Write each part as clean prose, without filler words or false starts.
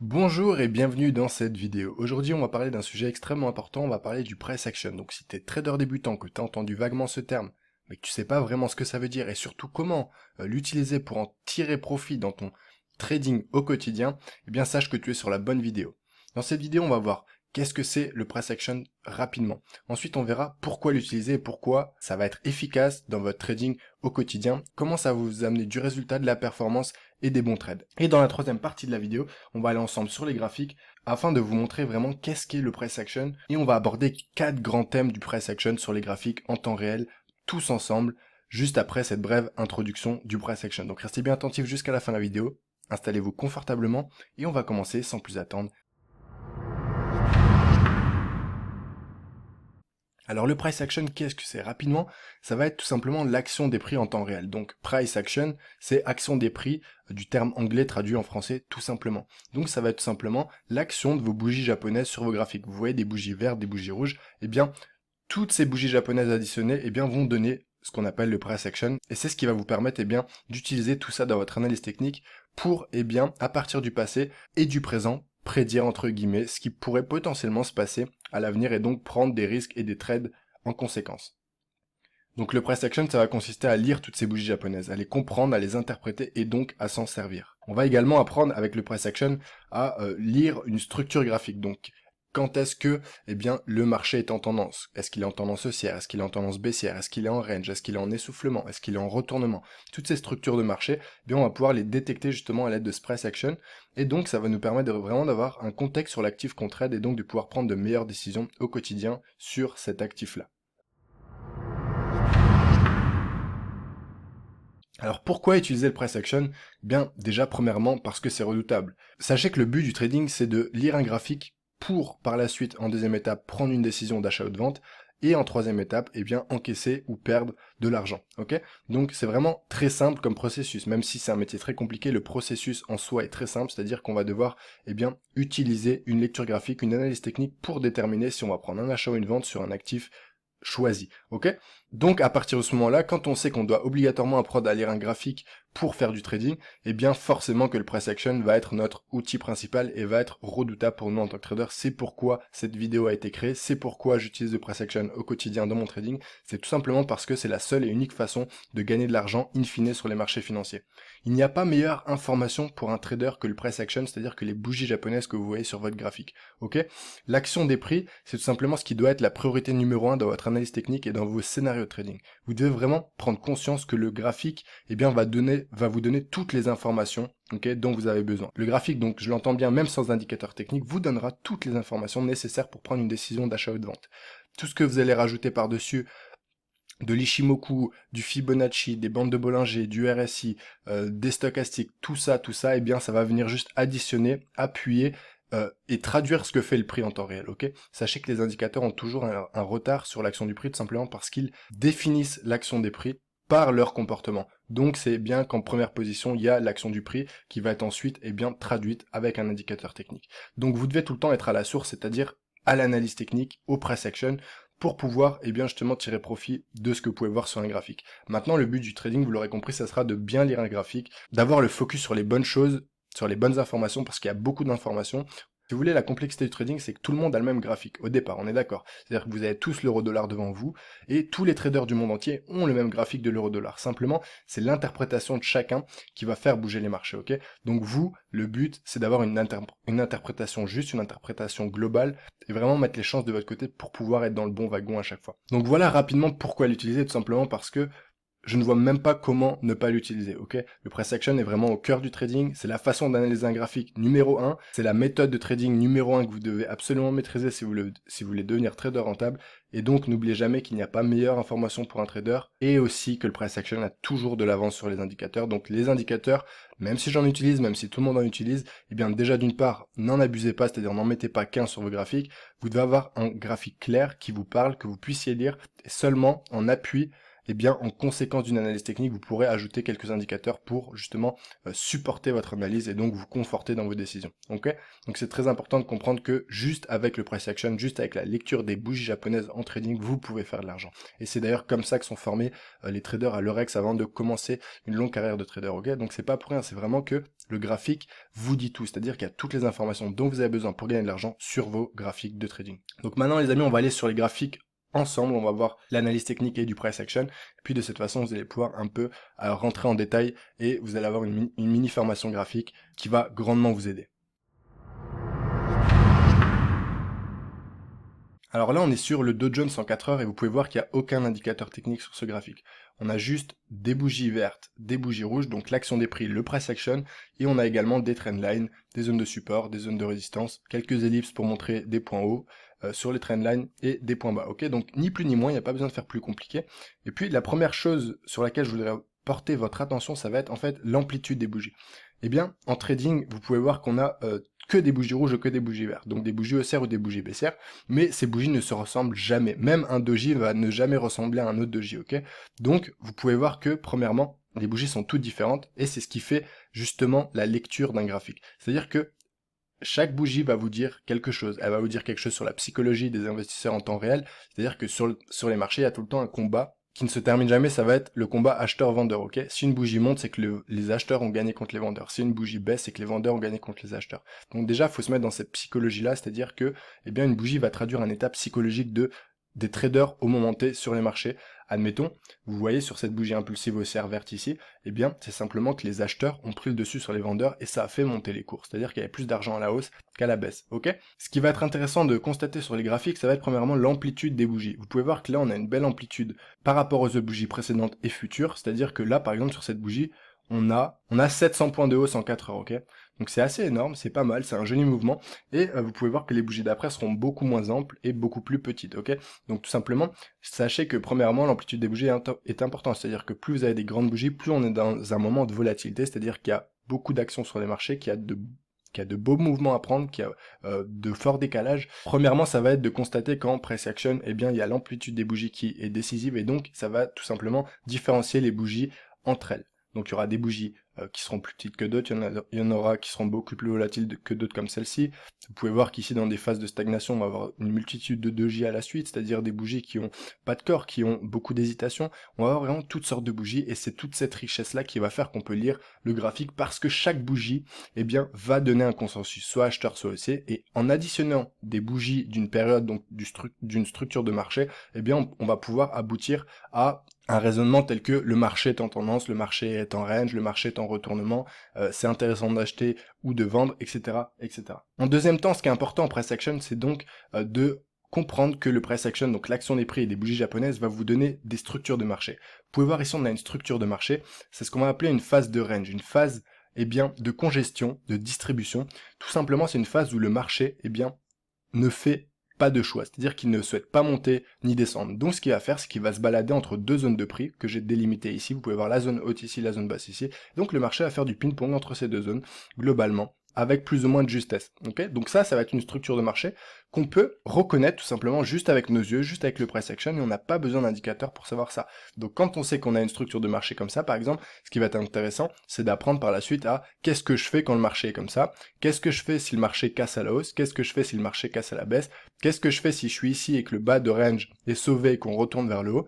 Bonjour et bienvenue dans cette vidéo. Aujourd'hui, on va parler d'un sujet extrêmement important, on va parler du price action. Donc si tu es trader débutant, que tu as entendu vaguement ce terme, mais que tu sais pas vraiment ce que ça veut dire et surtout comment l'utiliser pour en tirer profit dans ton trading au quotidien, eh bien sache que tu es sur la bonne vidéo. Dans cette vidéo, on va voir qu'est-ce que c'est le price action rapidement. Ensuite, on verra pourquoi l'utiliser et pourquoi ça va être efficace dans votre trading au quotidien, comment ça va vous amener du résultat, de la performance et des bons trades. Et dans la troisième partie de la vidéo, on va aller ensemble sur les graphiques afin de vous montrer vraiment qu'est-ce qu'est le price action et on va aborder 4 grands thèmes du price action sur les graphiques en temps réel, tous ensemble, juste après cette brève introduction du price action. Donc restez bien attentifs jusqu'à la fin de la vidéo, installez-vous confortablement et on va commencer sans plus attendre. Alors le price action, qu'est-ce que c'est? Rapidement, ça va être tout simplement l'action des prix en temps réel. Donc price action, c'est action des prix, du terme anglais traduit en français tout simplement. Donc ça va être tout simplement l'action de vos bougies japonaises sur vos graphiques. Vous voyez des bougies vertes, des bougies rouges, eh bien toutes ces bougies japonaises additionnées eh bien, vont donner ce qu'on appelle le price action. Et c'est ce qui va vous permettre eh bien, d'utiliser tout ça dans votre analyse technique pour, eh bien, à partir du passé et du présent, prédire entre guillemets ce qui pourrait potentiellement se passer à l'avenir et donc prendre des risques et des trades en conséquence. Donc le price action, ça va consister à lire toutes ces bougies japonaises, à les comprendre, à les interpréter et donc à s'en servir. On va également apprendre avec le price action à lire une structure graphique. Donc quand est-ce que eh bien, le marché est en tendance? Est-ce qu'il est en tendance haussière? Est-ce qu'il est en tendance baissière? Est-ce qu'il est en range? Est-ce qu'il est en essoufflement? Est-ce qu'il est en retournement? Toutes ces structures de marché, eh bien, on va pouvoir les détecter justement à l'aide de ce price action. Et donc ça va nous permettre vraiment d'avoir un contexte sur l'actif qu'on trade et donc de pouvoir prendre de meilleures décisions au quotidien sur cet actif-là. Alors pourquoi utiliser le price action? Bien déjà premièrement parce que c'est redoutable. Sachez que le but du trading c'est de lire un graphique pour par la suite en deuxième étape prendre une décision d'achat ou de vente et en troisième étape eh bien encaisser ou perdre de l'argent. Ok? Donc c'est vraiment très simple comme processus, même si c'est un métier très compliqué, le processus en soi est très simple, c'est-à-dire qu'on va devoir eh bien utiliser une lecture graphique, une analyse technique pour déterminer si on va prendre un achat ou une vente sur un actif choisi, ok? Donc à partir de ce moment-là, quand on sait qu'on doit obligatoirement apprendre à lire un graphique pour faire du trading, eh bien forcément que le price action va être notre outil principal et va être redoutable pour nous en tant que trader. C'est pourquoi cette vidéo a été créée, c'est pourquoi j'utilise le price action au quotidien dans mon trading. C'est tout simplement parce que c'est la seule et unique façon de gagner de l'argent in fine sur les marchés financiers. Il n'y a pas meilleure information pour un trader que le price action, c'est-à-dire que les bougies japonaises que vous voyez sur votre graphique, ok? L'action des prix, c'est tout simplement ce qui doit être la priorité numéro 1 dans votre analyse technique et dans vos scénarios de trading. Vous devez vraiment prendre conscience que le graphique eh bien, va vous donner toutes les informations dont vous avez besoin. Le graphique, donc je l'entends bien, même sans indicateur technique, vous donnera toutes les informations nécessaires pour prendre une décision d'achat ou de vente. Tout ce que vous allez rajouter par-dessus, de l'Ishimoku, du Fibonacci, des bandes de Bollinger, du RSI, des stochastiques, tout ça, eh bien ça va venir juste additionner, appuyer et traduire ce que fait le prix en temps réel, ok? Sachez que les indicateurs ont toujours un retard sur l'action du prix, tout simplement parce qu'ils définissent l'action des prix par leur comportement. Donc c'est bien qu'en première position, il y a l'action du prix qui va être ensuite bien traduite avec un indicateur technique. Donc vous devez tout le temps être à la source, c'est-à-dire à l'analyse technique, au price action, pour pouvoir bien justement tirer profit de ce que vous pouvez voir sur un graphique. Maintenant, le but du trading, vous l'aurez compris, ça sera de bien lire un graphique, d'avoir le focus sur les bonnes choses, sur les bonnes informations, parce qu'il y a beaucoup d'informations. Si vous voulez, la complexité du trading, c'est que tout le monde a le même graphique, au départ, on est d'accord. C'est-à-dire que vous avez tous l'euro-dollar devant vous, et tous les traders du monde entier ont le même graphique de l'euro-dollar. Simplement, c'est l'interprétation de chacun qui va faire bouger les marchés, ok? Donc vous, le but, c'est d'avoir une interprétation juste, une interprétation globale, et vraiment mettre les chances de votre côté pour pouvoir être dans le bon wagon à chaque fois. Donc voilà rapidement pourquoi l'utiliser, tout simplement parce que je ne vois même pas comment ne pas l'utiliser, ok? Le price action est vraiment au cœur du trading, c'est la façon d'analyser un graphique numéro 1, c'est la méthode de trading numéro 1 que vous devez absolument maîtriser si vous voulez devenir trader rentable, et donc n'oubliez jamais qu'il n'y a pas meilleure information pour un trader, et aussi que le price action a toujours de l'avance sur les indicateurs, donc les indicateurs, même si j'en utilise, même si tout le monde en utilise, eh bien déjà d'une part, n'en abusez pas, c'est-à-dire n'en mettez pas qu'un sur vos graphiques, vous devez avoir un graphique clair qui vous parle, que vous puissiez lire, et seulement en appui eh bien, en conséquence d'une analyse technique, vous pourrez ajouter quelques indicateurs pour justement supporter votre analyse et donc vous conforter dans vos décisions. Ok? Donc c'est très important de comprendre que juste avec le price action, juste avec la lecture des bougies japonaises en trading, vous pouvez faire de l'argent. Et c'est d'ailleurs comme ça que sont formés les traders à l'Eurex avant de commencer une longue carrière de trader. Ok? Donc c'est pas pour rien, c'est vraiment que le graphique vous dit tout, c'est-à-dire qu'il y a toutes les informations dont vous avez besoin pour gagner de l'argent sur vos graphiques de trading. Donc maintenant les amis, on va aller sur les graphiques ensemble, on va voir l'analyse technique et du price action, et puis de cette façon vous allez pouvoir un peu rentrer en détail et vous allez avoir une mini formation graphique qui va grandement vous aider. Alors là on est sur le Dow Jones en 4 heures et vous pouvez voir qu'il n'y a aucun indicateur technique sur ce graphique. On a juste des bougies vertes, des bougies rouges, donc l'action des prix, le price action, et on a également des trendlines, des zones de support, des zones de résistance, quelques ellipses pour montrer des points hauts sur les trendlines et des points bas. Ok, donc ni plus ni moins, il n'y a pas besoin de faire plus compliqué. Et puis la première chose sur laquelle je voudrais porter votre attention, ça va être en fait l'amplitude des bougies. Eh bien, en trading, vous pouvez voir qu'on a que des bougies rouges ou que des bougies vertes, donc des bougies haussières ou des bougies baissières, mais ces bougies ne se ressemblent jamais. Même un doji va ne jamais ressembler à un autre doji, ok? Donc, vous pouvez voir que, premièrement, les bougies sont toutes différentes, et c'est ce qui fait justement la lecture d'un graphique. C'est-à-dire que chaque bougie va vous dire quelque chose. Elle va vous dire quelque chose sur la psychologie des investisseurs en temps réel, c'est-à-dire que sur les marchés, il y a tout le temps un combat qui ne se termine jamais, ça va être le combat acheteur-vendeur, ok? Si une bougie monte, c'est que les acheteurs ont gagné contre les vendeurs. Si une bougie baisse, c'est que les vendeurs ont gagné contre les acheteurs. Donc déjà, il faut se mettre dans cette psychologie-là, c'est-à-dire que, eh bien, une bougie va traduire un état psychologique des traders au moment T sur les marchés. Admettons, vous voyez sur cette bougie impulsive haussière verte ici, eh bien, c'est simplement que les acheteurs ont pris le dessus sur les vendeurs et ça a fait monter les cours. C'est-à-dire qu'il y avait plus d'argent à la hausse qu'à la baisse, ok? Ce qui va être intéressant de constater sur les graphiques, ça va être premièrement l'amplitude des bougies. Vous pouvez voir que là, on a une belle amplitude par rapport aux autres bougies précédentes et futures, c'est-à-dire que là, par exemple, sur cette bougie, on a 700 points de hausse en 4 heures, ok? Donc c'est assez énorme, c'est pas mal, c'est un joli mouvement, et vous pouvez voir que les bougies d'après seront beaucoup moins amples et beaucoup plus petites, ok? Donc tout simplement, sachez que premièrement, l'amplitude des bougies est importante, c'est-à-dire que plus vous avez des grandes bougies, plus on est dans un moment de volatilité, c'est-à-dire qu'il y a beaucoup d'actions sur les marchés, qu'il y a de beaux mouvements à prendre, qu'il y a de forts décalages. Premièrement, ça va être de constater qu'en price action, eh bien, il y a l'amplitude des bougies qui est décisive, et donc ça va tout simplement différencier les bougies entre elles. Donc il y aura des bougies qui seront plus petites que d'autres, il y en aura qui seront beaucoup plus volatiles que d'autres comme celle-ci. Vous pouvez voir qu'ici dans des phases de stagnation, on va avoir une multitude de doji à la suite, c'est-à-dire des bougies qui ont pas de corps, qui ont beaucoup d'hésitation. On va avoir vraiment toutes sortes de bougies et c'est toute cette richesse-là qui va faire qu'on peut lire le graphique parce que chaque bougie, eh bien, va donner un consensus, soit acheteur, soit haussier. Et en additionnant des bougies d'une période, donc d'une structure de marché, eh bien, on va pouvoir aboutir à un raisonnement tel que le marché est en tendance, le marché est en range, le marché est en retournement, c'est intéressant d'acheter ou de vendre, etc., etc. En deuxième temps, ce qui est important en price action, c'est donc de comprendre que le price action, donc l'action des prix et des bougies japonaises, va vous donner des structures de marché. Vous pouvez voir ici, on a une structure de marché, c'est ce qu'on va appeler une phase de range, une phase, eh bien, de congestion, de distribution. Tout simplement, c'est une phase où le marché, eh bien, ne fait pas de choix, c'est-à-dire qu'il ne souhaite pas monter ni descendre. Donc ce qu'il va faire, c'est qu'il va se balader entre deux zones de prix que j'ai délimitées ici. Vous pouvez voir la zone haute ici, la zone basse ici. Donc le marché va faire du ping-pong entre ces deux zones, globalement, avec plus ou moins de justesse. Okay, donc ça va être une structure de marché qu'on peut reconnaître tout simplement juste avec nos yeux, juste avec le price action, et on n'a pas besoin d'indicateurs pour savoir ça. Donc quand on sait qu'on a une structure de marché comme ça, par exemple, ce qui va être intéressant, c'est d'apprendre par la suite à qu'est-ce que je fais quand le marché est comme ça, qu'est-ce que je fais si le marché casse à la hausse, qu'est-ce que je fais si le marché casse à la baisse, qu'est-ce que je fais si je suis ici et que le bas de range est sauvé et qu'on retourne vers le haut,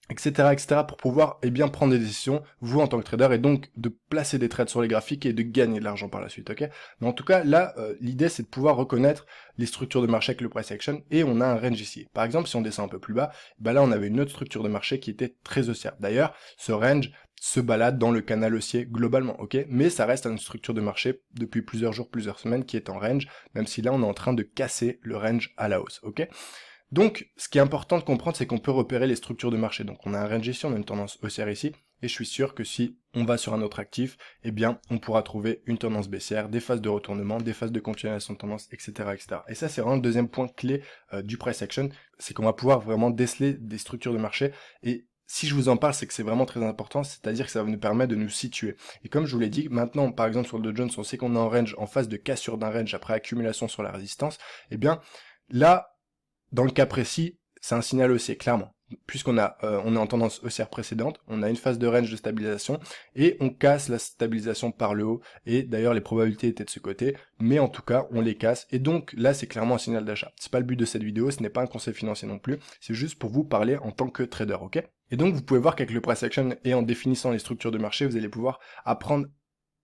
etc., etc., pour pouvoir bien prendre des décisions, vous en tant que trader, et donc de placer des trades sur les graphiques et de gagner de l'argent par la suite, ok? Mais en tout cas, là, l'idée, c'est de pouvoir reconnaître les structures de marché avec le price action, et on a un range ici. Par exemple, si on descend un peu plus bas, là, on avait une autre structure de marché qui était très haussière. D'ailleurs, ce range se balade dans le canal haussier globalement, ok? Mais ça reste une structure de marché depuis plusieurs jours, plusieurs semaines qui est en range, même si là, on est en train de casser le range à la hausse, ok? Donc, ce qui est important de comprendre, c'est qu'on peut repérer les structures de marché. Donc, on a un range ici, on a une tendance haussière ici, et je suis sûr que si on va sur un autre actif, eh bien, on pourra trouver une tendance baissière, des phases de retournement, des phases de continuation de tendance, etc., etc. Et ça, c'est vraiment le deuxième point clé du price action, c'est qu'on va pouvoir vraiment déceler des structures de marché. Et si je vous en parle, c'est que c'est vraiment très important, c'est-à-dire que ça va nous permettre de nous situer. Et comme je vous l'ai dit, maintenant, par exemple, sur le Dow Jones, on sait qu'on est en range, en phase de cassure d'un range après accumulation sur la résistance, eh bien, là, dans le cas précis, c'est un signal haussier, clairement. on est en tendance haussière précédente, on a une phase de range de stabilisation et on casse la stabilisation par le haut. Et d'ailleurs, les probabilités étaient de ce côté, mais en tout cas, on les casse. Et donc là, c'est clairement un signal d'achat. C'est pas le but de cette vidéo, ce n'est pas un conseil financier non plus. C'est juste pour vous parler en tant que trader, ok? Et donc, vous pouvez voir qu'avec le price action et en définissant les structures de marché, vous allez pouvoir apprendre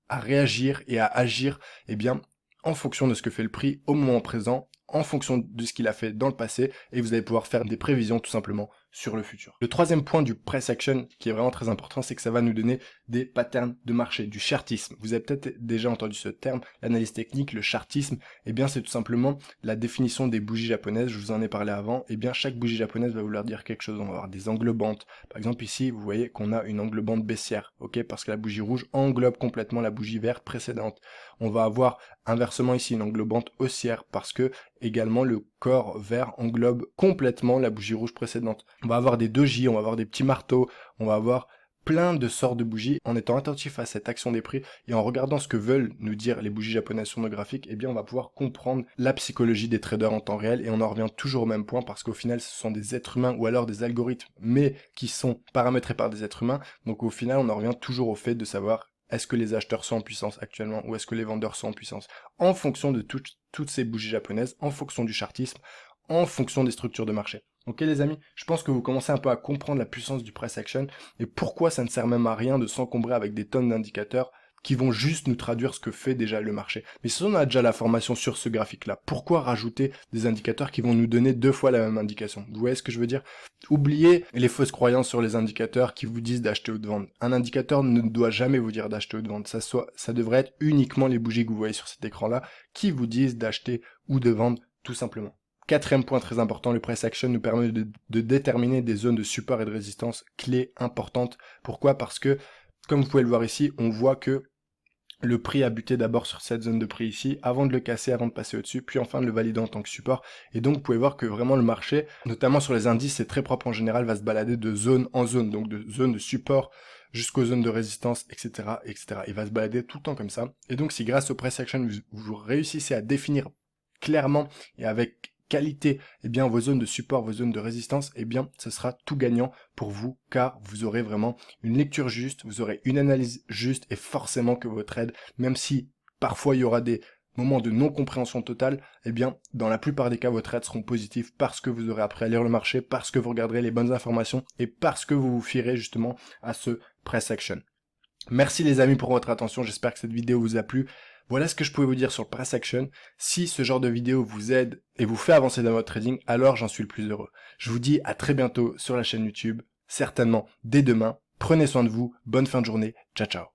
à réagir et à agir, eh bien, en fonction de ce que fait le prix au moment présent, en fonction de ce qu'il a fait dans le passé, et vous allez pouvoir faire des prévisions tout simplement sur le futur. Le troisième point du price action, qui est vraiment très important, c'est que ça va nous donner des patterns de marché, du chartisme. Vous avez peut-être déjà entendu ce terme, l'analyse technique, le chartisme, eh bien c'est tout simplement la définition des bougies japonaises, je vous en ai parlé avant, eh bien chaque bougie japonaise va vouloir dire quelque chose, on va avoir des englobantes. Par exemple ici, vous voyez qu'on a une englobante baissière, ok, parce que la bougie rouge englobe complètement la bougie verte précédente. On va avoir inversement ici une englobante haussière, parce que également le corps vert englobe complètement la bougie rouge précédente. On va avoir des doji, on va avoir des petits marteaux, on va avoir plein de sortes de bougies. En étant attentif à cette action des prix et en regardant ce que veulent nous dire les bougies japonaises sur nos graphiques, eh bien on va pouvoir comprendre la psychologie des traders en temps réel et on en revient toujours au même point parce qu'au final ce sont des êtres humains ou alors des algorithmes mais qui sont paramétrés par des êtres humains. Donc au final on en revient toujours au fait de savoir est-ce que les acheteurs sont en puissance actuellement ou est-ce que les vendeurs sont en puissance en fonction de toutes ces bougies japonaises, en fonction du chartisme, en fonction des structures de marché. Ok les amis, je pense que vous commencez un peu à comprendre la puissance du price action et pourquoi ça ne sert même à rien de s'encombrer avec des tonnes d'indicateurs qui vont juste nous traduire ce que fait déjà le marché. Mais si on a déjà la formation sur ce graphique-là, pourquoi rajouter des indicateurs qui vont nous donner 2 fois la même indication? Vous voyez ce que je veux dire? Oubliez les fausses croyances sur les indicateurs qui vous disent d'acheter ou de vendre. Un indicateur ne doit jamais vous dire d'acheter ou de vendre. Ça devrait être uniquement les bougies que vous voyez sur cet écran-là qui vous disent d'acheter ou de vendre tout simplement. Quatrième point très important, le price action nous permet de déterminer des zones de support et de résistance clés importantes. Pourquoi? Parce que, comme vous pouvez le voir ici, on voit que le prix a buté d'abord sur cette zone de prix ici, avant de le casser, avant de passer au-dessus, puis enfin de le valider en tant que support. Et donc vous pouvez voir que vraiment le marché, notamment sur les indices, c'est très propre en général, va se balader de zone en zone, donc de zone de support jusqu'aux zones de résistance, etc., etc. Il va se balader tout le temps comme ça. Et donc si grâce au price action, vous réussissez à définir clairement et avec qualité, eh bien, vos zones de support, vos zones de résistance, eh bien, ce sera tout gagnant pour vous, car vous aurez vraiment une lecture juste, vous aurez une analyse juste, et forcément que vos trades, même si parfois il y aura des moments de non-compréhension totale, eh bien, dans la plupart des cas, vos trades seront positifs parce que vous aurez appris à lire le marché, parce que vous regarderez les bonnes informations, et parce que vous vous fierez justement à ce price action. Merci les amis pour votre attention, j'espère que cette vidéo vous a plu. Voilà ce que je pouvais vous dire sur le price action. Si ce genre de vidéo vous aide et vous fait avancer dans votre trading, alors j'en suis le plus heureux. Je vous dis à très bientôt sur la chaîne YouTube, certainement dès demain. Prenez soin de vous, bonne fin de journée, ciao ciao.